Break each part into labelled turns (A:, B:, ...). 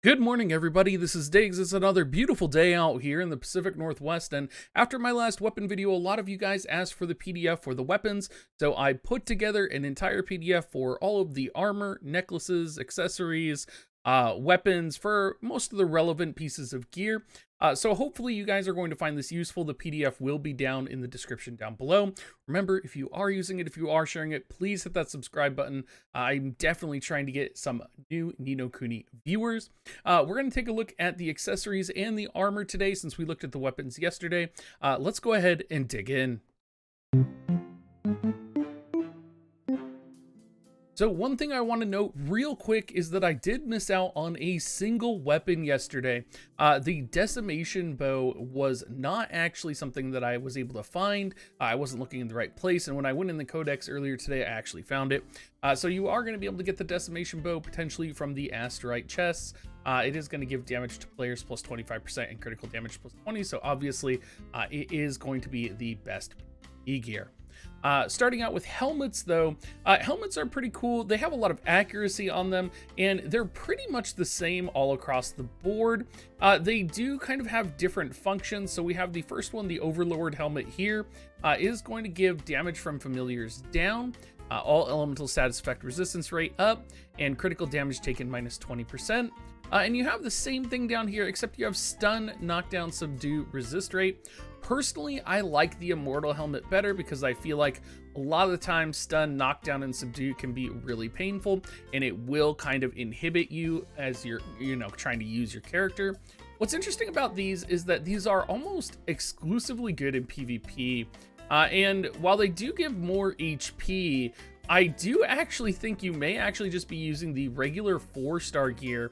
A: Good morning, everybody. This is Diggs. It's another beautiful day out here in the Pacific Northwest, and after my last weapon video, a lot of you guys asked for the PDF for the weapons, so I put together an entire PDF for all of the armor, necklaces, accessories, weapons for most of the relevant pieces of gear. So hopefully you guys are going to find this useful. The PDF will be down in the description down below. Remember, if you are using it, if you are sharing it, please hit that subscribe button. I'm definitely trying to get some new Kuni viewers. We're going to take a look at the accessories and the armor today since we looked at the weapons yesterday. Let's go ahead and dig in. So one thing I want to note real quick is that I did miss out on a single weapon yesterday. The decimation bow was not actually something that I was able to find. I wasn't looking in the right place, and when I went in the codex earlier today, I actually found it. So you are going to be able to get the decimation bow potentially from the asterite chests. It is going to give damage to players plus 25% and critical damage plus 20, so obviously it is going to be the best gear. Starting out with helmets, though, helmets are pretty cool. They have a lot of accuracy on them, and they're pretty much the same all across the board. They do kind of have different functions. So we have the first one, the Overlord helmet here, is going to give damage from familiars down, all elemental status effect resistance rate up, and critical damage taken minus 20%. And you have the same thing down here, except you have stun, knockdown, subdue, resist rate. Personally, I like the Immortal helmet better because I feel like a lot of the time stun, knockdown, and subdue can be really painful, and it will kind of inhibit you as you're, trying to use your character. What's interesting about these is that these are almost exclusively good in PvP, and while they do give more HP, I do actually think you may actually just be using the regular 4-star gear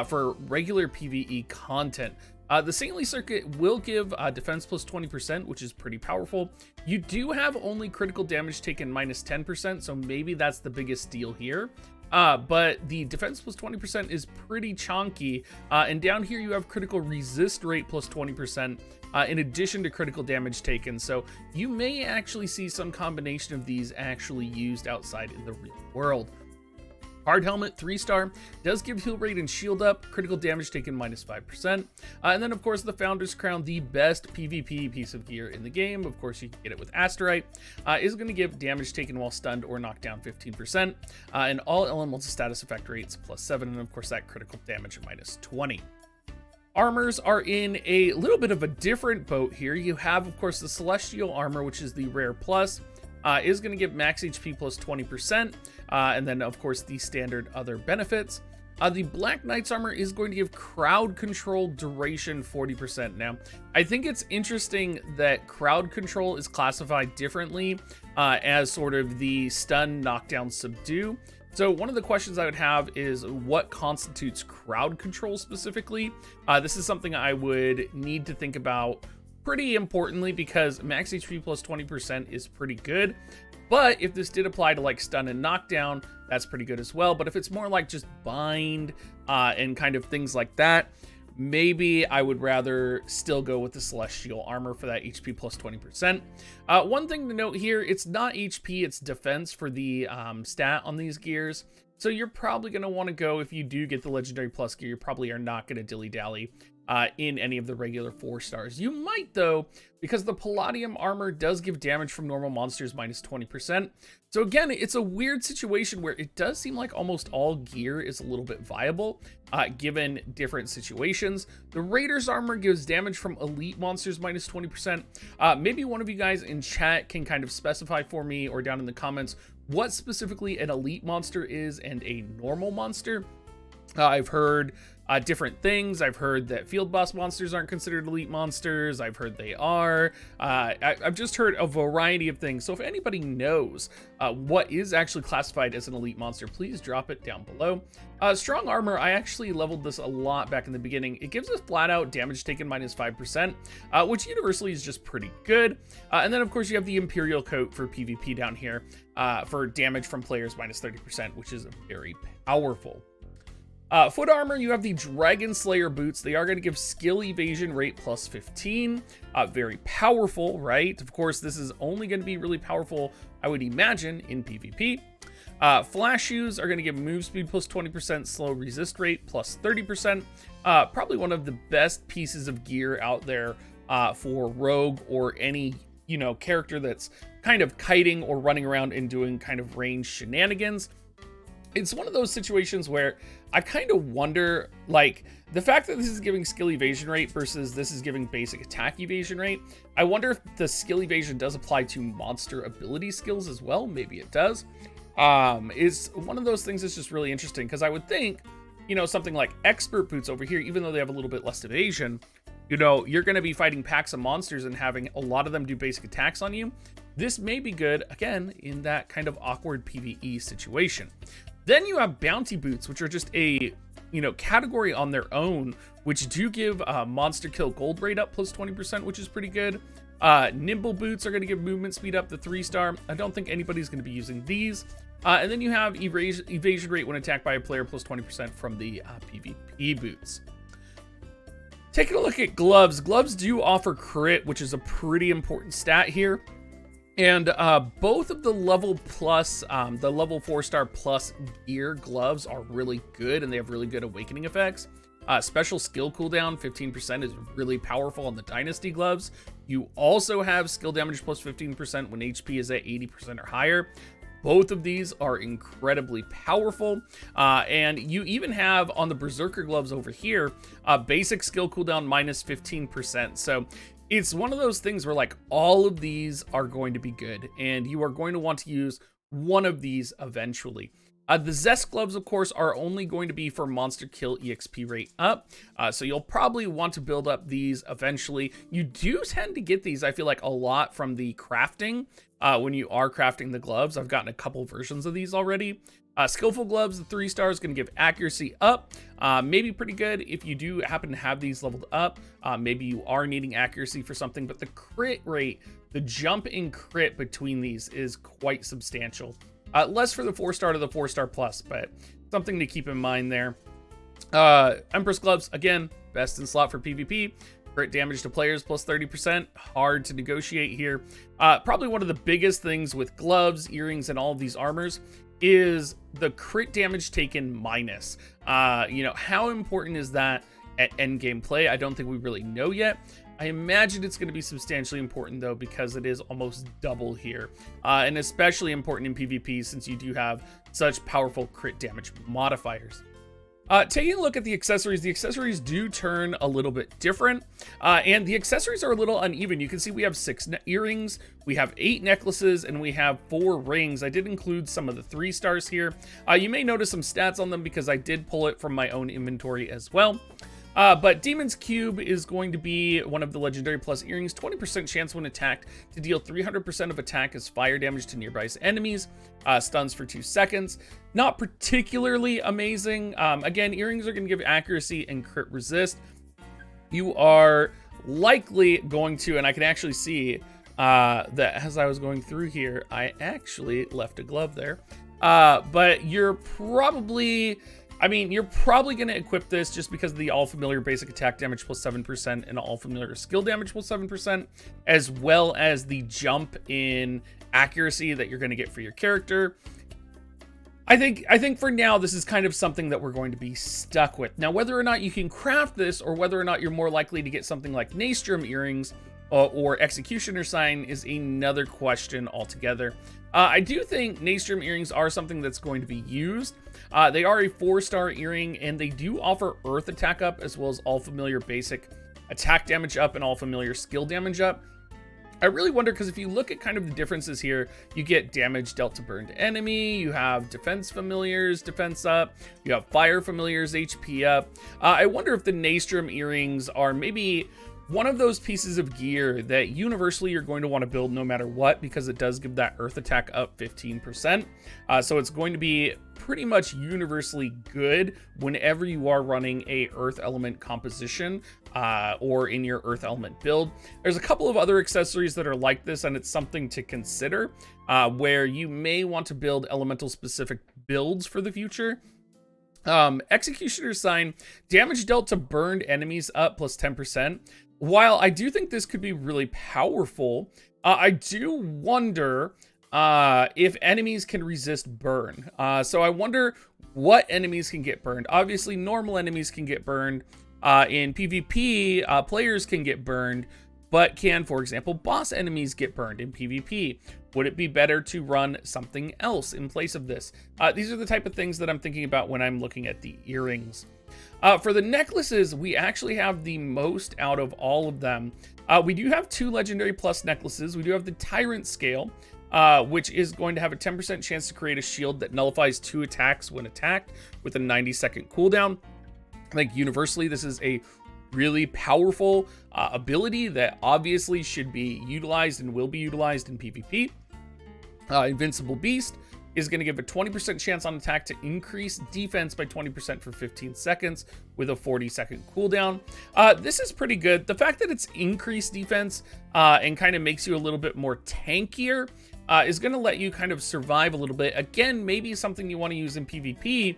A: for regular PvE content. The Saintly Circuit will give defense plus 20%, which is pretty powerful. You do have only critical damage taken minus 10%, so maybe that's the biggest deal here. But the defense plus 20% is pretty chonky. And down here you have critical resist rate plus 20%, in addition to critical damage taken. So you may actually see some combination of these actually used outside in the real world. Hard helmet, 3-star, does give heal rate and shield up, critical damage taken minus 5%. And then, of course, the Founder's Crown, the best PvP piece of gear in the game. Of course, you can get it with Asterite. Is going to give damage taken while stunned or knocked down 15%. And all elemental status effect rates plus 7. And, of course, that critical damage minus 20. Armors are in a little bit of a different boat here. You have, of course, the Celestial Armor, which is the Rare Plus. Is going to give max HP plus 20%, and then of course the standard other benefits. The Black Knight's armor is going to give crowd control duration 40%. Now, I think it's interesting that crowd control is classified differently as sort of the stun, knockdown, subdue. So one of the questions I would have is what constitutes crowd control specifically? This is something I would need to think about pretty importantly, because max HP plus 20% is pretty good. But if this did apply to like stun and knockdown, that's pretty good as well. But if it's more like just bind and kind of things like that, maybe I would rather still go with the Celestial Armor for that HP plus 20%. One thing to note here, it's not HP, it's defense for the stat on these gears. So you're probably going to want to go, if you do get the Legendary Plus gear, you probably are not going to dilly-dally in any of the regular 4-stars. You might, though, because the Palladium armor does give damage from normal monsters minus 20%. So again, it's a weird situation where it does seem like almost all gear is a little bit viable, given different situations. The Raider's armor gives damage from elite monsters minus 20%. Maybe one of you guys in chat can kind of specify for me or down in the comments what specifically an elite monster is and a normal monster. I've heard different things. I've heard that field boss monsters aren't considered elite monsters. I've heard they are. I've just heard a variety of things. So if anybody knows what is actually classified as an elite monster, please drop it down below. Strong armor, I actually leveled this a lot back in the beginning. It gives us flat out damage taken minus 5%, which universally is just pretty good. And then of course you have the Imperial Coat for PvP down here for damage from players minus 30%, which is very powerful. Foot armor, you have the Dragon Slayer boots. They are going to give skill evasion rate plus 15. Very powerful, right? Of course, this is only going to be really powerful, I would imagine, in PvP. Flash shoes are going to give move speed plus 20%, slow resist rate plus 30%. Probably one of the best pieces of gear out there for rogue or any, you know, character that's kind of kiting or running around and doing kind of range shenanigans. It's one of those situations where I kind of wonder, like, the fact that this is giving skill evasion rate versus this is giving basic attack evasion rate. I wonder if the skill evasion does apply to monster ability skills as well. Maybe it does. Is one of those things that's just really interesting, because I would think, you know, something like expert boots over here, even though they have a little bit less evasion, you know, you're going to be fighting packs of monsters and having a lot of them do basic attacks on you. This may be good, again, in that kind of awkward PvE situation. Then you have bounty boots, which are just a, you know, category on their own, which do give monster kill gold rate up plus 20%, which is pretty good. Nimble boots are going to give movement speed up to 3-star. I don't think anybody's going to be using these. And then you have evasion rate when attacked by a player plus 20% from the PvP boots. Taking a look at gloves. Gloves do offer crit, which is a pretty important stat here. And both of the level 4-star plus gear gloves are really good, and they have really good awakening effects. Special skill cooldown 15% is really powerful on the dynasty gloves. You also have skill damage plus 15% when HP is at 80% or higher. Both of these are incredibly powerful. And you even have on the berserker gloves over here, basic skill cooldown minus 15%. So it's one of those things where, like, all of these are going to be good, and you are going to want to use one of these eventually. The Zest gloves, of course, are only going to be for monster kill EXP rate up. So you'll probably want to build up these eventually. You do tend to get these, I feel like, a lot from the crafting. When you are crafting the gloves, I've gotten a couple versions of these already. Skillful gloves, the 3-star is going to give accuracy up. Maybe pretty good if you do happen to have these leveled up. Maybe you are needing accuracy for something, but the crit rate, the jump in crit between these is quite substantial. Less for the 4-star to the 4-star plus, but something to keep in mind there. Empress gloves, again, best in slot for PvP. Crit damage to players plus 30%. Hard to negotiate here. Probably one of the biggest things with gloves, earrings, and all of these armors is the crit damage taken minus. You know, how important is that at endgame play? I don't think we really know yet. I imagine it's going to be substantially important, though, because it is almost double here. And especially important in PvP since you do have such powerful crit damage modifiers. Taking a look at the accessories do turn a little bit different, and the accessories are a little uneven. You can see we have 6 earrings, we have 8 necklaces, and we have 4 rings. I did include some of the 3-stars here. You may notice some stats on them because I did pull it from my own inventory as well. But Demon's Cube is going to be one of the Legendary Plus earrings. 20% chance when attacked to deal 300% of attack as fire damage to nearby enemies. Stuns for 2 seconds. Not particularly amazing. Again, earrings are going to give accuracy and crit resist. You are likely going to, and I can actually see that as I was going through here, I actually left a glove there. But you're probably... I mean, you're probably going to equip this just because of the all-familiar basic attack damage plus 7% and all-familiar skill damage plus 7%, as well as the jump in accuracy that you're going to get for your character. I think for now, this is kind of something that we're going to be stuck with. Now, whether or not you can craft this, or whether or not you're more likely to get something like Naestrom earrings or Executioner sign is another question altogether. I do think Naestrom earrings are something that's going to be used. They are a 4-star earring, and they do offer Earth attack up, as well as all familiar basic attack damage up and all familiar skill damage up. I really wonder, because if you look at kind of the differences here, you get damage dealt to burned enemy, you have defense familiars, defense up, you have fire familiars, HP up. I wonder if the Naestrom earrings are maybe one of those pieces of gear that universally you're going to want to build no matter what, because it does give that Earth attack up 15%. So it's going to be pretty much universally good whenever you are running a Earth element composition or in your Earth element build. There's a couple of other accessories that are like this, and it's something to consider where you may want to build elemental specific builds for the future. Executioner sign, damage dealt to burned enemies up plus 10%. While I do think this could be really powerful, I do wonder if enemies can resist burn. So I wonder what enemies can get burned. Obviously, normal enemies can get burned. In PvP, players can get burned, but can, for example, boss enemies get burned in PvP? Would it be better to run something else in place of this? These are the type of things that I'm thinking about when I'm looking at the earrings. For the necklaces, we actually have the most out of all of them. We do have 2 Legendary Plus necklaces. We do have the Tyrant Scale, which is going to have a 10% chance to create a shield that nullifies 2 attacks when attacked with a 90-second cooldown. I think universally, this is a really powerful ability that obviously should be utilized and will be utilized in PvP. Invincible Beast is going to give a 20% chance on attack to increase defense by 20% for 15 seconds with a 40-second cooldown. This is pretty good. The fact that it's increased defense and kind of makes you a little bit more tankier is going to let you kind of survive a little bit. Again, maybe something you want to use in PvP,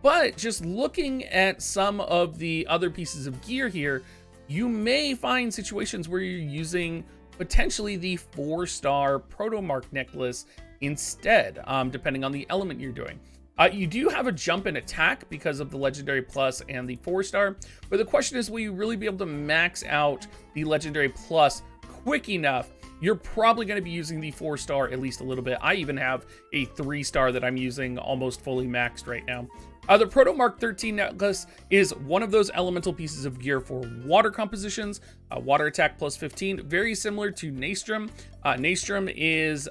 A: but just looking at some of the other pieces of gear here, you may find situations where you're using potentially the 4-star Protomark necklace instead, depending on the element you're doing. You do have a jump in attack because of the Legendary Plus and the 4-star, but the question is, will you really be able to max out the Legendary Plus quick enough? You're probably going to be using the 4-star at least a little bit. I even have a 3-star that I'm using almost fully maxed right now. The Protomark 13 necklace is one of those elemental pieces of gear for water compositions. Water attack plus 15, very similar to Naestrum. Naestrum is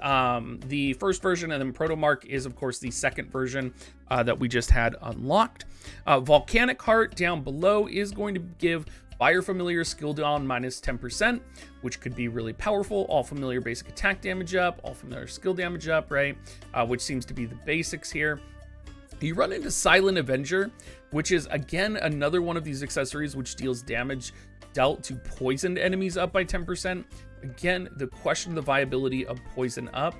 A: the first version, and then Protomark is, of course, the second version that we just had unlocked. Volcanic Heart down below is going to give Fire Familiar skill down minus 10%, which could be really powerful. All familiar basic attack damage up, all familiar skill damage up, right? Which seems to be the basics here. You run into Silent Avenger, which is, again, another one of these accessories which deals damage dealt to poisoned enemies up by 10%. Again, the question of the viability of poison up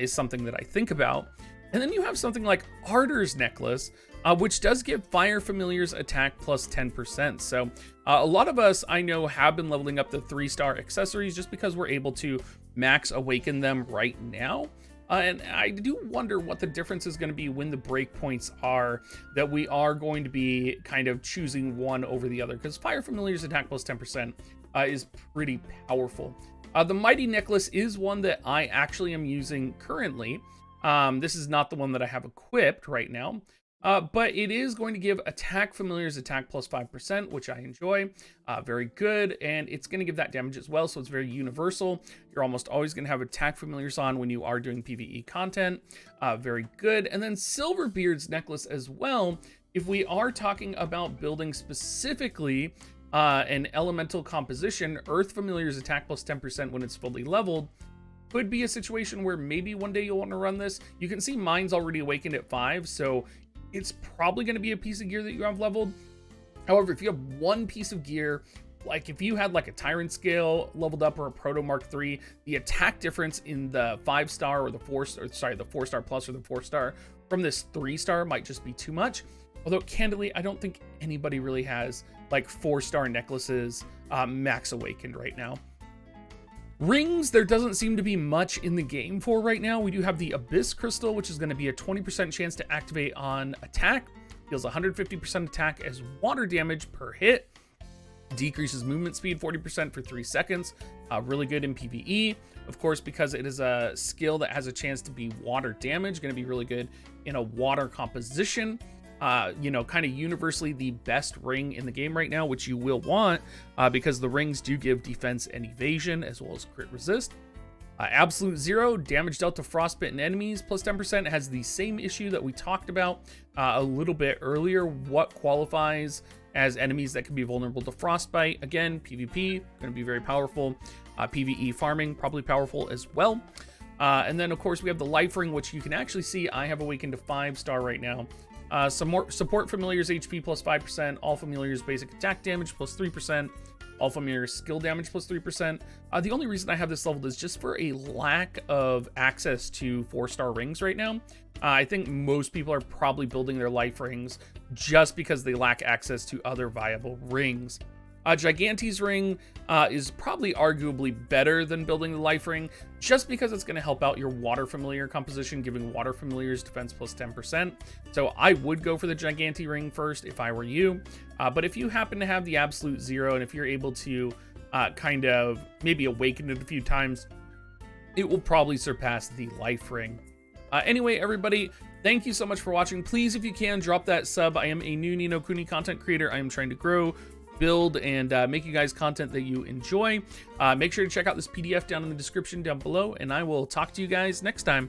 A: is something that I think about. And then you have something like Ardor's Necklace, which does give Fire Familiars attack plus 10%. So a lot of us, I know, have been leveling up the 3-star accessories just because we're able to max awaken them right now. And I do wonder what the difference is going to be when the breakpoints are that we are going to be kind of choosing one over the other, because Fire Familiar's attack plus 10% is pretty powerful. The Mighty Necklace is one that I actually am using currently. This is not the one that I have equipped right now, but it is going to give Attack Familiar's attack plus 5%, which I enjoy. Very good, and it's going to give that damage as well, so it's very universal. You're almost always going to have Attack Familiars on when you are doing PvE content. Very good. And then Silverbeard's Necklace as well, if we are talking about building specifically an elemental composition, Earth Familiar's attack plus 10% when it's fully leveled, could be a situation where maybe one day you'll want to run this. You can see mine's already awakened at 5, so it's probably going to be a piece of gear that you have leveled. However, if you have one piece of gear, like if you had like a Tyrant Scale leveled up or a Protomark 3, the attack difference in the 5-star or the 4-star plus or the 4-star from this 3-star might just be too much. Although candidly, I don't think anybody really has like 4-star necklaces max awakened right now. Rings, there doesn't seem to be much in the game for right now. We do have the Abyss Crystal, which is going to be a 20% chance to activate on attack. Deals 150% attack as water damage per hit. Decreases movement speed 40% for 3 seconds. Really good in PvE. Of course, because it is a skill that has a chance to be water damage, going to be really good in a water composition. You know, kind of universally the best ring in the game right now, which you will want because the rings do give defense and evasion as well as crit resist. Absolute Zero, damage dealt to frostbitten enemies plus 10%, has the same issue that we talked about a little bit earlier. What qualifies as enemies that can be vulnerable to frostbite? Again, PvP, going to be very powerful. PvE farming, probably powerful as well. And then, of course, we have the Life Ring, which you can actually see I have awakened to 5-star right now. Some more support familiars HP plus 5%, all familiars basic attack damage plus 3%, all familiars skill damage plus 3%. The only reason I have this leveled is just for a lack of access to 4-star rings right now. I think most people are probably building their life rings just because they lack access to other viable rings. Gigante's ring is probably arguably better than building the life ring, just because it's going to help out your water familiar composition, giving water familiars defense plus 10%. So I would go for the Gigante ring first if I were you. But if you happen to have the absolute zero, and if you're able to kind of maybe awaken it a few times, it will probably surpass the life ring. Anyway, everybody, thank you so much for watching. Please, if you can, drop that sub. I am a new Ni no Kuni content creator. I am trying to grow, build, and make you guys content that you enjoy. Make sure to check out this PDF down in the description down below, and I will talk to you guys next time.